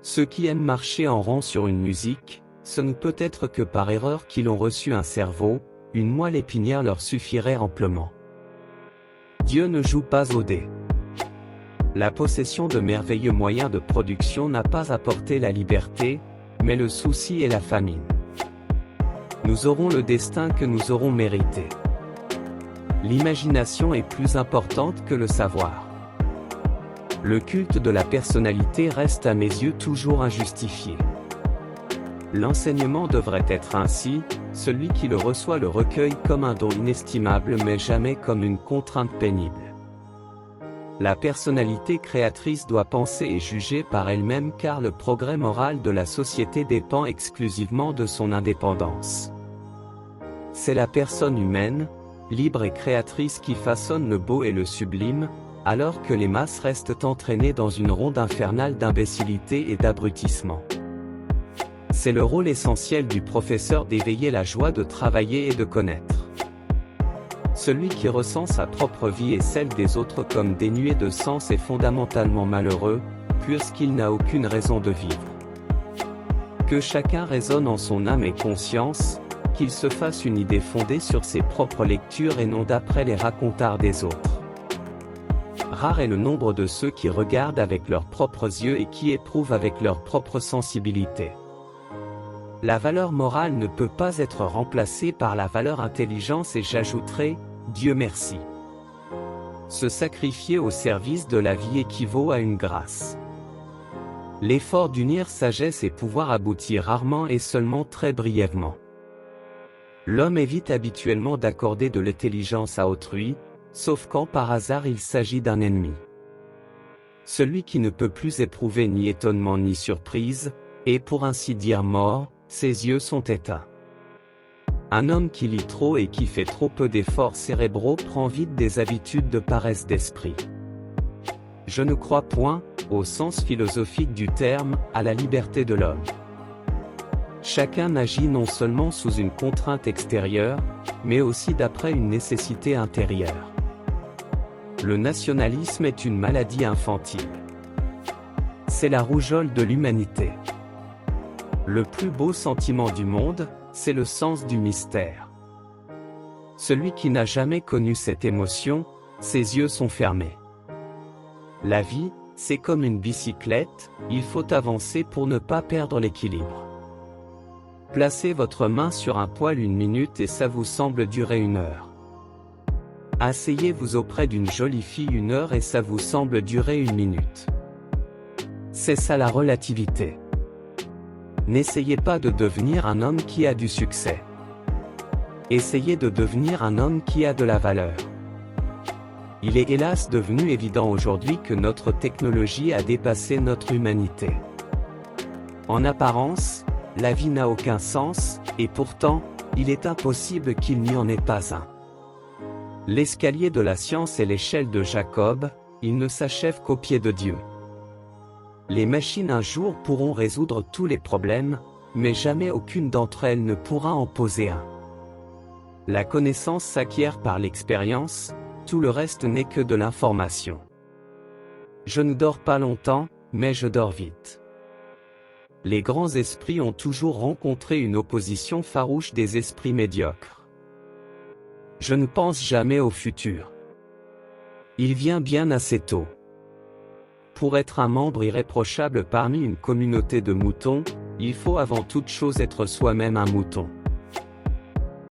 Ceux qui aiment marcher en rond sur une musique, ce ne peut être que par erreur qu'ils ont reçu un cerveau, une moelle épinière leur suffirait amplement. Dieu ne joue pas au dé. La possession de merveilleux moyens de production n'a pas apporté la liberté, mais le souci et la famine. Nous aurons le destin que nous aurons mérité. L'imagination est plus importante que le savoir. Le culte de la personnalité reste à mes yeux toujours injustifié. L'enseignement devrait être ainsi, celui qui le reçoit le recueille comme un don inestimable mais jamais comme une contrainte pénible. La personnalité créatrice doit penser et juger par elle-même car le progrès moral de la société dépend exclusivement de son indépendance. C'est la personne humaine, libre et créatrice qui façonne le beau et le sublime, alors que les masses restent entraînées dans une ronde infernale d'imbécilité et d'abrutissement. C'est le rôle essentiel du professeur d'éveiller la joie de travailler et de connaître. Celui qui ressent sa propre vie et celle des autres comme dénuée de sens est fondamentalement malheureux, puisqu'il n'a aucune raison de vivre. Que chacun raisonne en son âme et conscience, qu'il se fasse une idée fondée sur ses propres lectures et non d'après les racontards des autres. Rare est le nombre de ceux qui regardent avec leurs propres yeux et qui éprouvent avec leur propre sensibilité. La valeur morale ne peut pas être remplacée par la valeur intelligence et j'ajouterai, Dieu merci. Se sacrifier au service de la vie équivaut à une grâce. L'effort d'unir sagesse et pouvoir aboutit rarement et seulement très brièvement. L'homme évite habituellement d'accorder de l'intelligence à autrui, sauf quand par hasard il s'agit d'un ennemi. Celui qui ne peut plus éprouver ni étonnement ni surprise, est pour ainsi dire mort, ses yeux sont éteints. Un homme qui lit trop et qui fait trop peu d'efforts cérébraux prend vite des habitudes de paresse d'esprit. Je ne crois point, au sens philosophique du terme, à la liberté de l'homme. Chacun agit non seulement sous une contrainte extérieure, mais aussi d'après une nécessité intérieure. Le nationalisme est une maladie infantile. C'est la rougeole de l'humanité. Le plus beau sentiment du monde, c'est le sens du mystère. Celui qui n'a jamais connu cette émotion, ses yeux sont fermés. La vie, c'est comme une bicyclette, il faut avancer pour ne pas perdre l'équilibre. Placez votre main sur un poil 1 minute et ça vous semble durer 1 heure. Asseyez-vous auprès d'une jolie fille 1 heure et ça vous semble durer 1 minute. C'est ça la relativité. N'essayez pas de devenir un homme qui a du succès. Essayez de devenir un homme qui a de la valeur. Il est hélas devenu évident aujourd'hui que notre technologie a dépassé notre humanité. En apparence, la vie n'a aucun sens, et pourtant, il est impossible qu'il n'y en ait pas un. L'escalier de la science est l'échelle de Jacob, il ne s'achève qu'au pied de Dieu. Les machines un jour pourront résoudre tous les problèmes, mais jamais aucune d'entre elles ne pourra en poser un. La connaissance s'acquiert par l'expérience, tout le reste n'est que de l'information. Je ne dors pas longtemps, mais je dors vite. Les grands esprits ont toujours rencontré une opposition farouche des esprits médiocres. Je ne pense jamais au futur. Il vient bien assez tôt. Pour être un membre irréprochable parmi une communauté de moutons, il faut avant toute chose être soi-même un mouton.